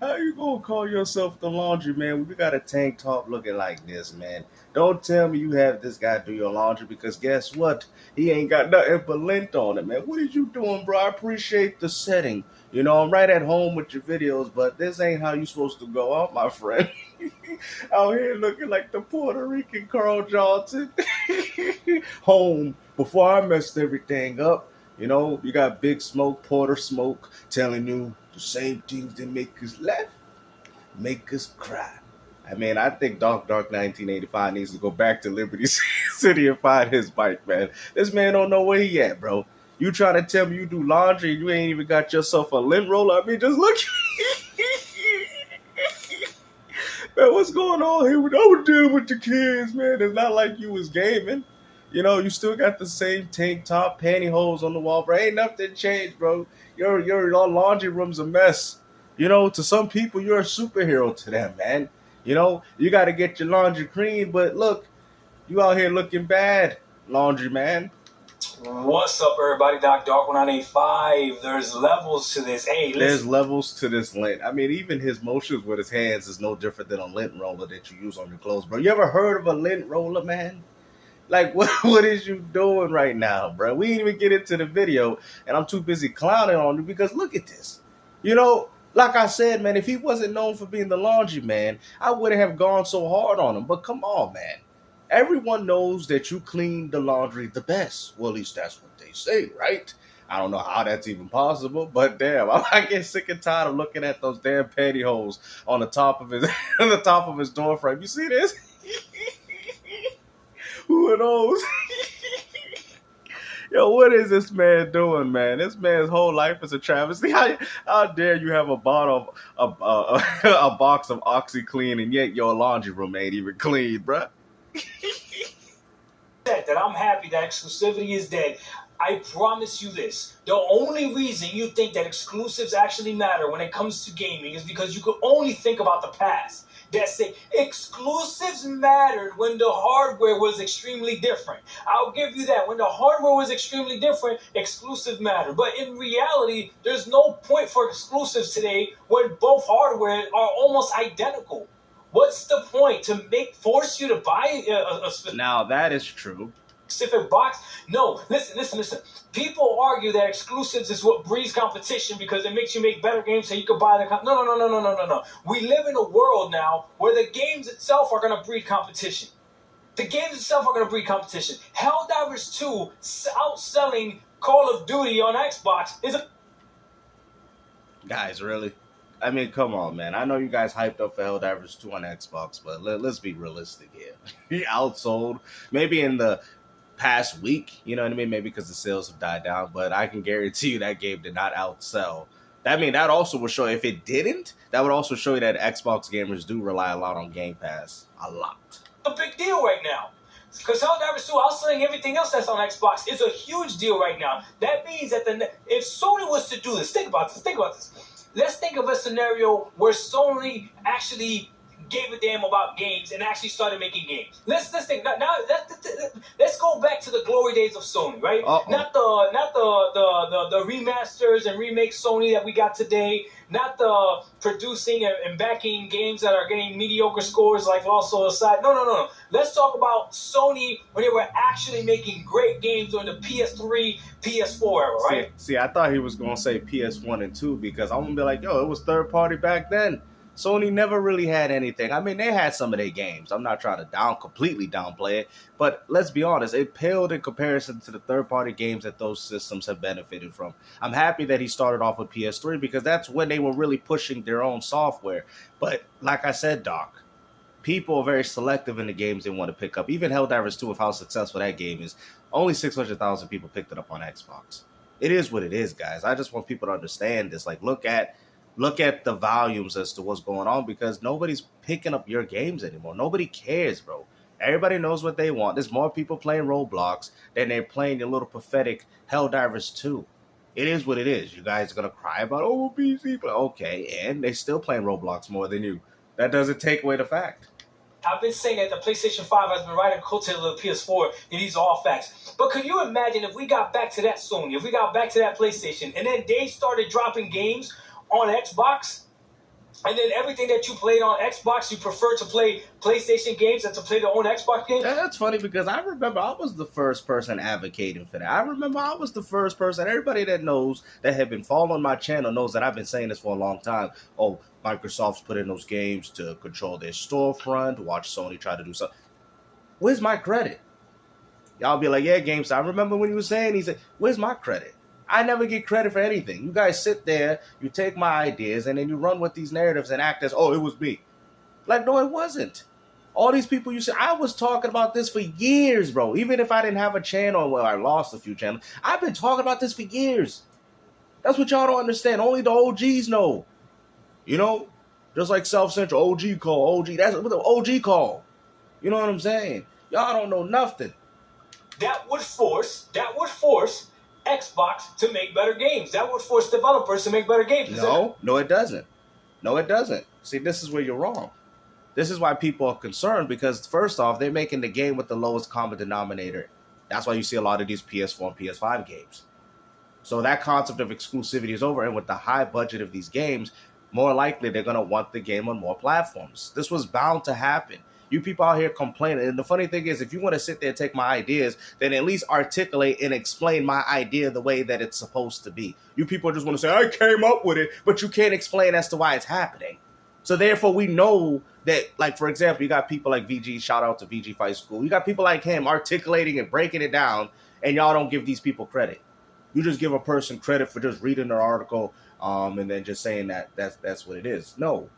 How you gonna call yourself the laundry man when you got a tank top looking like this, man? Don't tell me you have this guy do your laundry because guess what? He ain't got nothing but lint on it, man. What is you doing, bro? I appreciate the setting. You know, I'm right at home with your videos, but this ain't how you supposed to go out, my friend. Out here looking like the Puerto Rican Carl Johnson. Home before I messed everything up. You know, you got Big Smoke, Porter Smoke telling you the same things that make us laugh, make us cry. I mean, I think Dark 1985 needs to go back to Liberty City and find his bike, man. This man don't know where he at, bro. You trying to tell me you do laundry and you ain't even got yourself a lint roller? I mean, just look. Man, what's going on here? I was dealing with the kids, man. It's not like you was gaming. You know, you still got the same tank top, pantyhose on the wall, bro. Ain't nothing changed, bro. Your laundry room's a mess. You know, to some people, you're a superhero to them, man. You know, you got to get your laundry clean, but look, you out here looking bad, laundry man. What's up, everybody? Dark 1985. There's levels to this. Hey, listen. There's levels to this lint. I mean, even his motions with his hands is no different than a lint roller that you use on your clothes, bro. You ever heard of a lint roller, man? Like, what is you doing right now, bro? We didn't even get into the video, and I'm too busy clowning on you because look at this. You know, like I said, man, if he wasn't known for being the laundry man, I wouldn't have gone so hard on him. But come on, man. Everyone knows that you clean the laundry the best. Well, at least that's what they say, right? I don't know how that's even possible, but damn, I get sick and tired of looking at those damn pantyhose on the top of his on the top of his door frame. You see this? Who are those? Yo, what is this man doing, man? This man's whole life is a travesty. How dare you have a bottle of a box of OxyClean and yet your laundry room ain't even clean, bruh? That I'm happy that exclusivity is dead. I promise you this. The only reason you think that exclusives actually matter when it comes to gaming is because you could only think about the past. That's it. Exclusives mattered when the hardware was extremely different. I'll give you that. When the hardware was extremely different, exclusives mattered. But in reality, there's no point for exclusives today when both hardware are almost identical. What's the point to force you to buy a specific? Now that is true. Specific box? No, listen. People argue that exclusives is what breeds competition because it makes you make better games so you can buy the. No. We live in a world now where the games itself are going to breed competition. The games itself are going to breed competition. Helldivers 2 outselling Call of Duty on Xbox is a. Guys, really? I mean, come on, man. I know you guys hyped up for Helldivers 2 on Xbox, but let's be realistic here. He outsold maybe in the past week, you know what I mean? Maybe because the sales have died down, but I can guarantee you that game did not outsell. I mean, that also would show, if it didn't, that would also show you that Xbox gamers do rely a lot on Game Pass. A lot. A big deal right now. Because Helldivers 2 outselling everything else that's on Xbox is a huge deal right now. That means that if Sony was to do this, think about this. Let's think of a scenario where Sony actually gave a damn about games and actually started making games. Let's think. Let's go back to the glory days of Sony, right? Uh-oh. Not the remasters and remakes Sony that we got today. Not the producing and backing games that are getting mediocre scores like Lost Soul aside. No. Let's talk about Sony when they were actually making great games during the PS3, PS4 era, right? See, I thought he was going to say PS1 and 2 because I'm going to be like, yo, it was third party back then. Sony never really had anything. I mean, they had some of their games. I'm not trying to completely downplay it, but let's be honest, it paled in comparison to the third-party games that those systems have benefited from. I'm happy that he started off with PS3 because that's when they were really pushing their own software. But like I said, Doc, people are very selective in the games they want to pick up. Even Helldivers 2, with how successful that game is, only 600,000 people picked it up on Xbox. It is what it is, guys. I just want people to understand this. Like, look at the volumes as to what's going on because nobody's picking up your games anymore. Nobody cares, bro. Everybody knows what they want. There's more people playing Roblox than they're playing the little pathetic Helldivers 2. It is what it is. You guys are going to cry about, oh, PC, but okay, and they still playing Roblox more than you. That doesn't take away the fact. I've been saying that the PlayStation 5 has been riding coattail of the PS4, and these are all facts. But could you imagine if we got back to that Sony, if we got back to that PlayStation, and then they started dropping games on Xbox? And then everything that you played on Xbox, you prefer to play PlayStation games than to play their own Xbox games? That's funny because I remember I was the first person advocating for that. I remember I was the first person. Everybody that knows that had been following my channel knows that I've been saying this for a long time. Oh, Microsoft's put in those games to control their storefront. Watch Sony try to do something. Where's my credit? Y'all be like, yeah, GameStop. I remember when you were saying, he said, where's my credit? I never get credit for anything. You guys sit there, you take my ideas, and then you run with these narratives and act as, oh, it was me. Like, no, it wasn't. All these people you said, I was talking about this for years, bro. Even if I didn't have a channel, well, I lost a few channels. I've been talking about this for years. That's what y'all don't understand. Only the OGs know. You know? Just like South Central, OG call, OG. That's what the OG call. You know what I'm saying? Y'all don't know nothing. That would force Xbox to make better games. That would force developers to make better games. No, it doesn't. No, it doesn't. See, this is where you're wrong. This is why people are concerned because, first off, they're making the game with the lowest common denominator. That's why you see a lot of these PS4 and PS5 games. So that concept of exclusivity is over. And with the high budget of these games, more likely they're going to want the game on more platforms. This was bound to happen. You people out here complaining. And the funny thing is, if you want to sit there and take my ideas, then at least articulate and explain my idea the way that it's supposed to be. You people just want to say, I came up with it, but you can't explain as to why it's happening. So therefore, we know that, like, for example, you got people like VG, shout out to VG Fight School. You got people like him articulating and breaking it down, and y'all don't give these people credit. You just give a person credit for just reading their article and then just saying that that's what it is. No.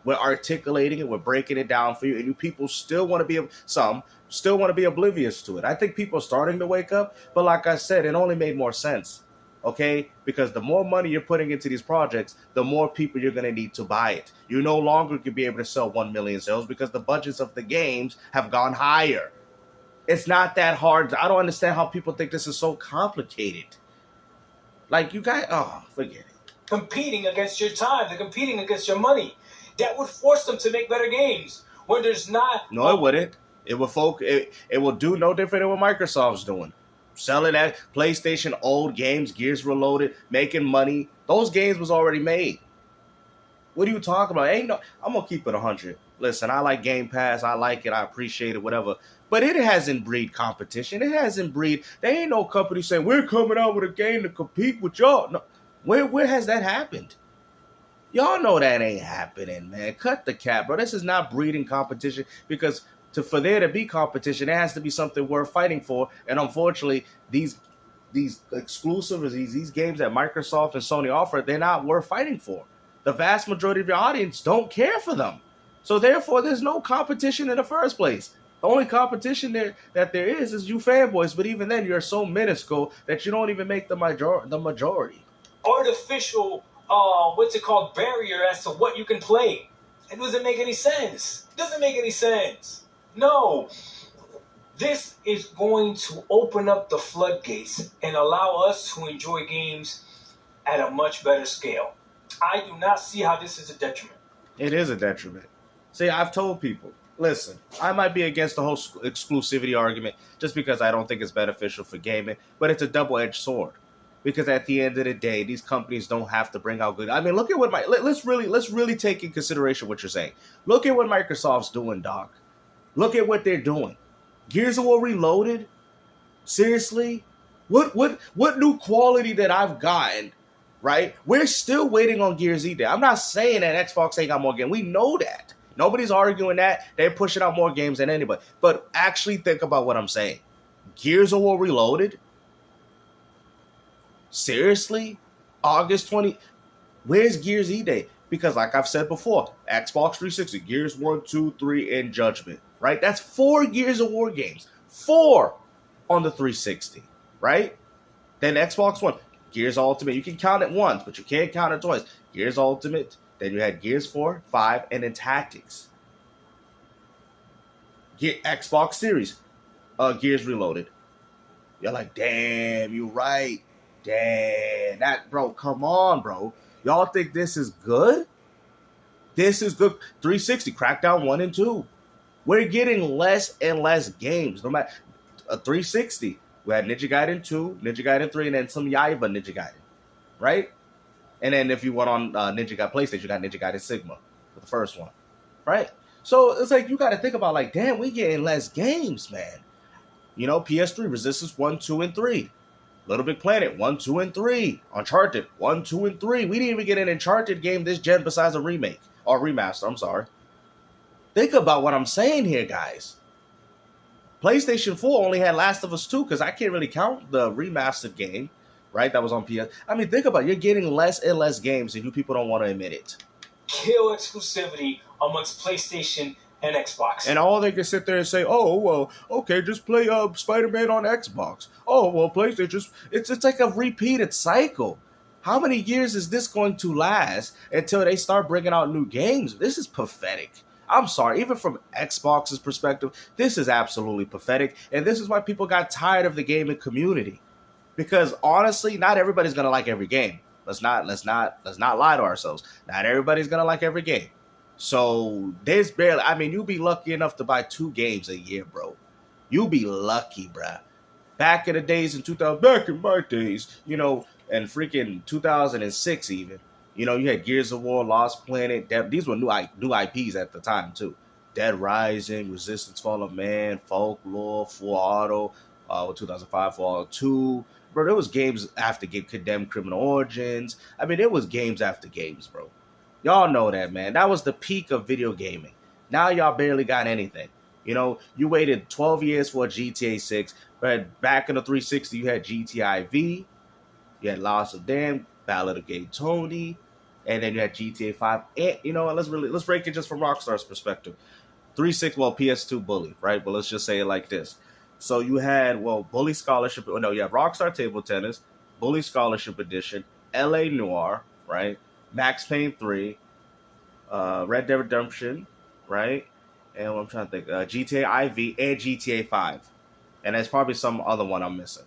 We're articulating it, we're breaking it down for you, and you people still want to be oblivious to it. I think people are starting to wake up, but like I said, it only made more sense, okay? Because the more money you're putting into these projects, the more people you're going to need to buy it. You no longer can be able to sell 1 million sales because the budgets of the games have gone higher. It's not that hard. I don't understand how people think this is so complicated. Like, you guys, forget it. Competing against your time, they're competing against your money. That would force them to make better games when there's not. No, it wouldn't. It will do no different than what Microsoft's doing. Selling that PlayStation old games, Gears Reloaded, making money. Those games was already made. What are you talking about? I'm gonna keep it 100. Listen, I like Game Pass. I like it. I appreciate it. Whatever. But it hasn't breed competition. It hasn't breed. There ain't no company saying we're coming out with a game to compete with y'all. No. Where has that happened? Y'all know that ain't happening, man. Cut the cap, bro. This is not breeding competition because for there to be competition, there has to be something worth fighting for. And unfortunately, these exclusives, these games that Microsoft and Sony offer, they're not worth fighting for. The vast majority of your audience don't care for them. So therefore, there's no competition in the first place. The only competition that there is you fanboys. But even then, you're so minuscule that you don't even make the majority. Artificial barrier as to what you can play. It doesn't make any sense. No. This is going to open up the floodgates and allow us to enjoy games at a much better scale. I do not see how this is a detriment. It is a detriment. See, I've told people, listen, I might be against the whole exclusivity argument just because I don't think it's beneficial for gaming, but it's a double-edged sword. Because at the end of the day, these companies don't have to bring out good. I mean, look at what let's really take in consideration what you're saying. Look at what Microsoft's doing, Doc. Look at what they're doing. Gears of War Reloaded. Seriously, what new quality that I've gotten? Right, we're still waiting on Gears E-Day. I'm not saying that Xbox ain't got more games. We know that. Nobody's arguing that. They're pushing out more games than anybody. But actually, think about what I'm saying. Gears of War Reloaded. Seriously? August 20? Where's Gears E-Day? Because like I've said before, Xbox 360, Gears 1, 2, 3, and Judgment. Right? That's 4 Gears of War games. 4 on the 360. Right? Then Xbox One. Gears Ultimate. You can count it once, but you can't count it twice. Gears Ultimate. Then you had Gears 4, 5, and then Tactics. Xbox Series. Gears Reloaded. You're like, damn, you right. Damn, bro, come on, bro. Y'all think this is good? This is good. 360, Crackdown 1 and 2. We're getting less and less games. No matter a 360, we had Ninja Gaiden 2, Ninja Gaiden 3, and then some Yaiba Ninja Gaiden. Right? And then if you went on Ninja Gaiden PlayStation, you got Ninja Gaiden Sigma for the first one, right? So it's like you got to think about like, damn, we getting less games, man. You know, PS3 Resistance 1, 2, and 3. Little Big Planet 1, 2, and 3. Uncharted 1, 2, and 3. We didn't even get an Uncharted game this gen besides a remake or remaster. I'm sorry. Think about what I'm saying here, guys. PlayStation 4 only had Last of Us 2 because I can't really count the remastered game, right? That was on PS. I mean, think about it. You're getting less and less games, and you people don't want to admit it. Kill exclusivity amongst PlayStation and Xbox. And all they can sit there and say, oh, well, okay, just play Spider-Man on Xbox. Oh, well, PlayStation, it's like a repeated cycle. How many years is this going to last until they start bringing out new games? This is pathetic. I'm sorry, even from Xbox's perspective, this is absolutely pathetic. And this is why people got tired of the gaming community. Because honestly, not everybody's gonna like every game. Let's not lie to ourselves. Not everybody's gonna like every game. So there's barely, I mean, you'll be lucky enough to buy 2 games a year, bro. You'll be lucky, bruh. Back in the days in 2000, back in my days, you know, and freaking 2006 even. You know, you had Gears of War, Lost Planet. These were new IPs at the time, too. Dead Rising, Resistance, Fall of Man, Folklore, Full Auto, 2005, Fallout 2. Bro, there was games after Condemned Criminal Origins. I mean, there was games after games, bro. Y'all know that, man. That was the peak of video gaming. Now y'all barely got anything. You know, you waited 12 years for a GTA 6, but back in the 360, you had GTA V, you had Lost of Damn, Ballad of Gay Tony, and then you had GTA 5. And you know, let's break it just from Rockstar's perspective. 360, well, PS2 Bully, right? But let's just say it like this. So you had, well, Bully Scholarship. Oh, no, you have Rockstar Table Tennis, Bully Scholarship Edition, LA Noire, right? Max Payne 3, Red Dead Redemption, right? And I'm trying to think, GTA IV and GTA 5. And there's probably some other one I'm missing.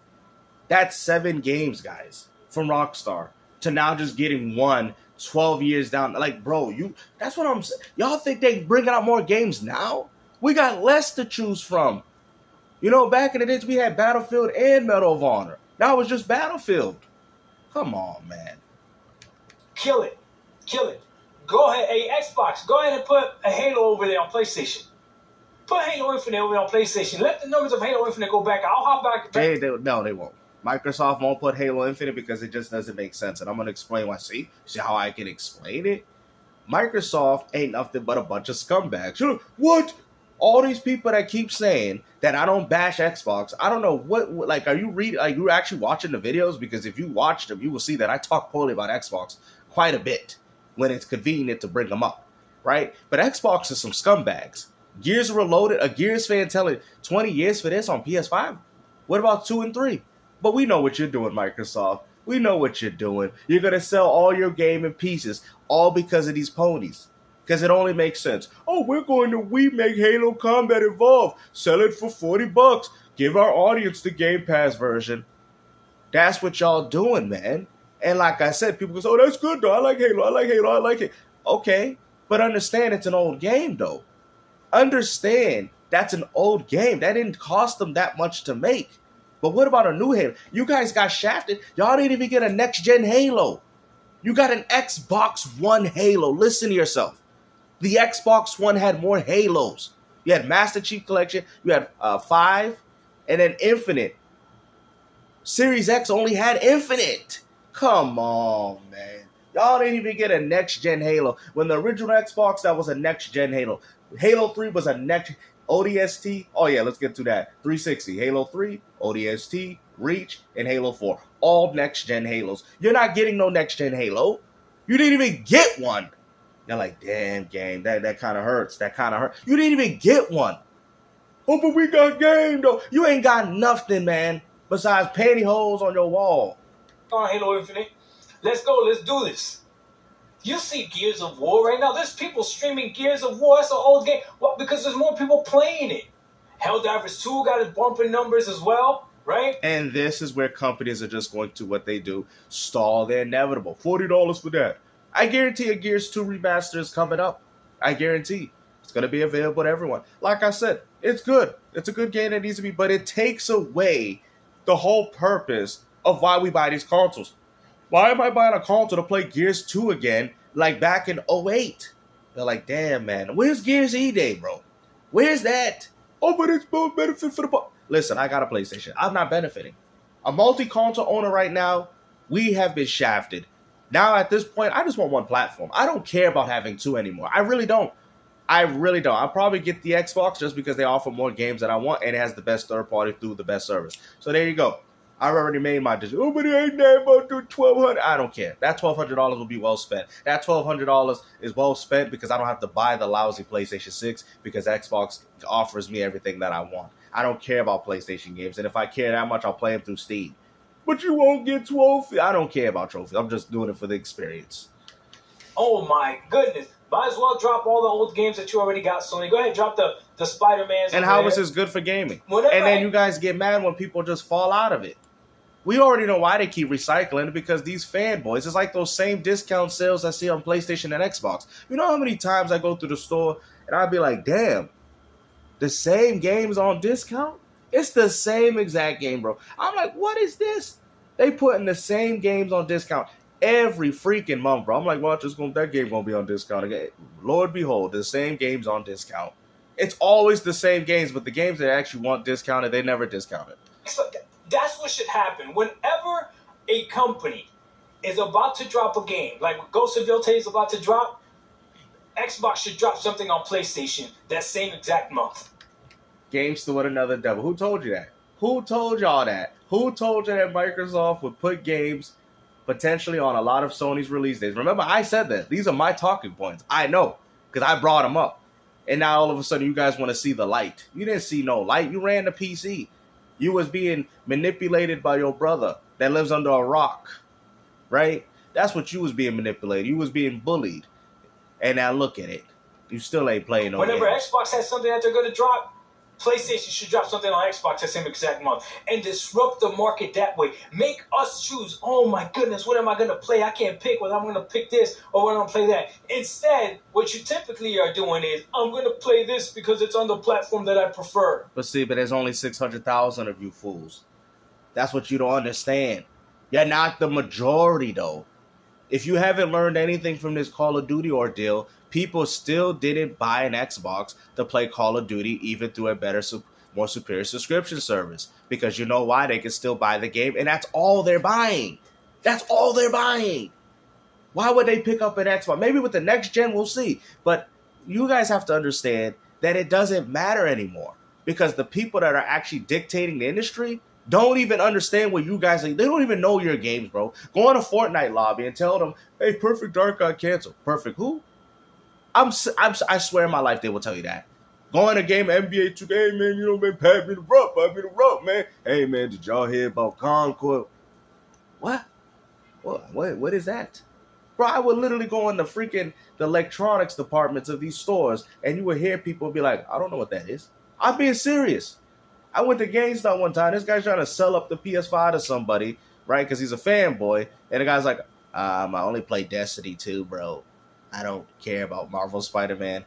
That's 7 games, guys, from Rockstar to now just getting one 12 years down. Like, bro, that's what I'm saying. Y'all think they bringing out more games now? We got less to choose from. You know, back in the days, we had Battlefield and Medal of Honor. Now it's just Battlefield. Come on, man. Kill it. Kill it. Go ahead. Hey, Xbox, go ahead and put a Halo over there on PlayStation. Put Halo Infinite over there on PlayStation. Let the numbers of Halo Infinite go back. I'll hop back. No, they won't. Microsoft won't put Halo Infinite because it just doesn't make sense. And I'm going to explain why. See how I can explain it? Microsoft ain't nothing but a bunch of scumbags. What? All these people that keep saying that I don't bash Xbox, I don't know what like, are you actually watching the videos? Because if you watch them, you will see that I talk poorly about Xbox quite a bit when it's convenient to bring them up, right? But Xbox is some scumbags. Gears Reloaded, a Gears fan telling 20 years for this on PS5? What about 2 and 3? But we know what you're doing, Microsoft. We know what you're doing. You're going to sell all your game in pieces, all because of these ponies. Because it only makes sense. Oh, we're going to remake Halo Combat Evolved. Sell it for $40. Give our audience the Game Pass version. That's what y'all doing, man. And like I said, people go, oh, that's good, though. I like Halo. I like it. Okay, but understand it's an old game, though. Understand that's an old game. That didn't cost them that much to make. But what about a new Halo? You guys got shafted. Y'all didn't even get a next-gen Halo. You got an Xbox One Halo. Listen to yourself. The Xbox One had more Halos. You had Master Chief Collection. You had 5. And then Infinite. Series X only had Infinite. Come on, man. Y'all didn't even get a next-gen Halo. When the original Xbox, that was a next-gen Halo. Halo 3 was a next... ODST, oh yeah, let's get to that. 360, Halo 3, ODST, Reach, and Halo 4. All next-gen Halos. You're not getting no next-gen Halo. You didn't even get one. You're like, damn, game, that kind of hurts. That kind of hurt. You didn't even get one. Oh, but we got game, though. You ain't got nothing, man, besides pantyhose on your wall. On Halo Infinite. Let's go. Let's do this. You see Gears of War right now. There's people streaming Gears of War. That's an old game. Well, because there's more people playing it. Helldivers 2 got its bumping numbers as well, right? And this is where companies are just going to what they do. Stall the inevitable. $40 for that. I guarantee a Gears 2 remaster is coming up. I guarantee. It's going to be available to everyone. Like I said, it's good. It's a good game that needs to be, but it takes away the whole purpose of why we buy these consoles. Why am I buying a console to play Gears 2 again, like back in '08? They're like, damn, man, where's Gears E-Day, bro? Where's that? Oh, but it's both benefit for the... Listen, I got a PlayStation. I'm not benefiting. A multi-console owner right now, we have been shafted. Now, at this point, I just want one platform. I don't care about having two anymore. I really don't. I'll probably get the Xbox just because they offer more games that I want, and it has the best third party through the best service. So there you go. I already made my decision. Oh, but it ain't that about $1,200. I don't care. That $1,200 will be well spent. That $1,200 is well spent because I don't have to buy the lousy PlayStation 6 because Xbox offers me everything that I want. I don't care about PlayStation games, and if I care that much, I'll play them through Steam. But you won't get trophies. I don't care about trophies. I'm just doing it for the experience. Oh my goodness. Might as well drop all the old games that you already got, Sony. Go ahead, drop the Spider-Mans. And how is this good for gaming? And then you guys get mad when people just fall out of it. We already know why they keep recycling it, because these fanboys, it's like those same discount sales I see on PlayStation and Xbox. You know how many times I go through the store and I'd be like, damn, the same game's on discount? It's the same exact game, bro. I'm like, what is this? They putting the same games on discount every freaking month, bro. I'm like, well, that game gonna be on discount again. Lord behold, the same games on discount. It's always the same games, but the games that actually want discounted, they never discount it. So that's what should happen. Whenever a company is about to drop a game, like Ghost of Yotei is about to drop, Xbox should drop something on PlayStation that same exact month. Games to another devil. Who told you that? Who told y'all that? Who told you that Microsoft would put games potentially on a lot of Sony's release days? Remember, I said that. These are my talking points. I know, because I brought them up. And now all of a sudden you guys want to see the light. You didn't see no light. You ran the PC. You was being manipulated by your brother that lives under a rock, right? That's what you was being manipulated. You was being bullied. And now look at it. You still ain't playing no Whenever games. Xbox has something that they're going to drop, PlayStation should drop something on Xbox that same exact month and disrupt the market that way. Make us choose, oh my goodness, what am I going to play? I can't pick whether I'm going to pick this or whether I'm going to play that. Instead, what you typically are doing is, I'm going to play this because it's on the platform that I prefer. But there's only 600,000 of you fools. That's what you don't understand. You're not the majority, though. If you haven't learned anything from this Call of Duty ordeal, people still didn't buy an Xbox to play Call of Duty even through a better, more superior subscription service. Because you know why? They can still buy the game, and that's all they're buying. That's all they're buying. Why would they pick up an Xbox? Maybe with the next gen, we'll see. But you guys have to understand that it doesn't matter anymore. Because the people that are actually dictating the industry don't even understand what you guys are. They don't even know your games, bro. Go on a Fortnite lobby and tell them, hey, Perfect Dark got canceled. Perfect who? I swear in my life they will tell you that. Go on a game NBA 2K, hey, man, you know, man, pat me the rough, man. Hey, man, did y'all hear about Concord? What? What is that? Bro, I would literally go in the electronics departments of these stores, and you would hear people be like, I don't know what that is. I'm being serious. I went to GameStop one time. This guy's trying to sell up the PS5 to somebody, right? Because he's a fanboy. And the guy's like, I only play Destiny 2, bro. I don't care about Marvel Spider-Man.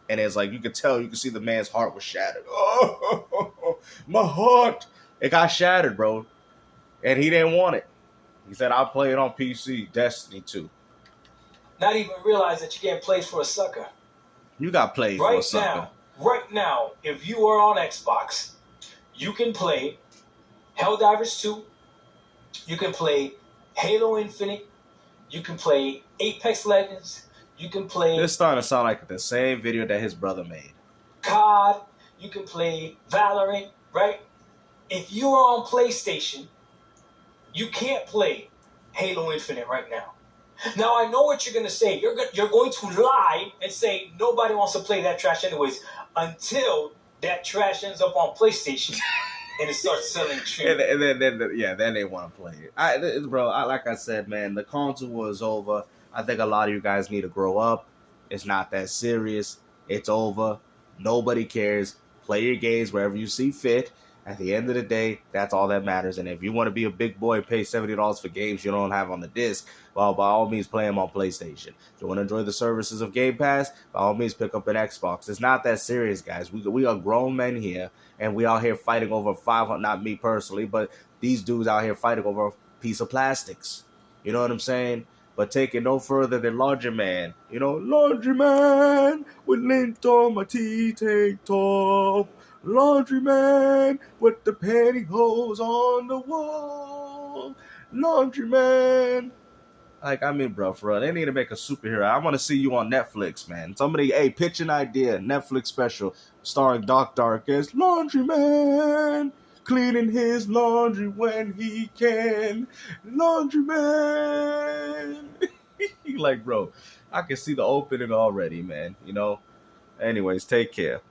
And it's like, you could see the man's heart was shattered. Oh, my heart. It got shattered, bro. And he didn't want it. He said, I'll play it on PC, Destiny 2. Not even realize that you're getting played for a sucker. You got played for a sucker. Right now, if you are on Xbox, you can play Helldivers 2, you can play Halo Infinite, you can play Apex Legends, you can play... This starting to sound like the same video that his brother made. COD, you can play Valorant, right? If you are on PlayStation, you can't play Halo Infinite right now. Now, I know what you're going to say. You're going to lie and say nobody wants to play that trash anyways until that trash ends up on PlayStation and it starts selling cheap. and then they want to play it. Like I said, man, the console war is over. I think a lot of you guys need to grow up. It's not that serious. It's over. Nobody cares. Play your games wherever you see fit. At the end of the day, that's all that matters. And if you want to be a big boy and pay $70 for games you don't have on the disc, well, by all means, play them on PlayStation. If you want to enjoy the services of Game Pass, by all means, pick up an Xbox. It's not that serious, guys. We are grown men here, and we out here fighting over 500, not me personally, but these dudes out here fighting over a piece of plastics. You know what I'm saying? But take it no further than Laundry Man. You know, Laundry Man with lint on my tank top. Laundry Man with the pantyhose on the wall. Laundry Man. Like, I mean, bro, for real, they need to make a superhero. I want to see you on Netflix, man. Somebody, hey, pitch an idea. Netflix special starring Doc Dark as Laundry Man, cleaning his laundry when he can. Laundry Man. Like, bro, I can see the opening already, man. You know? Anyways, take care.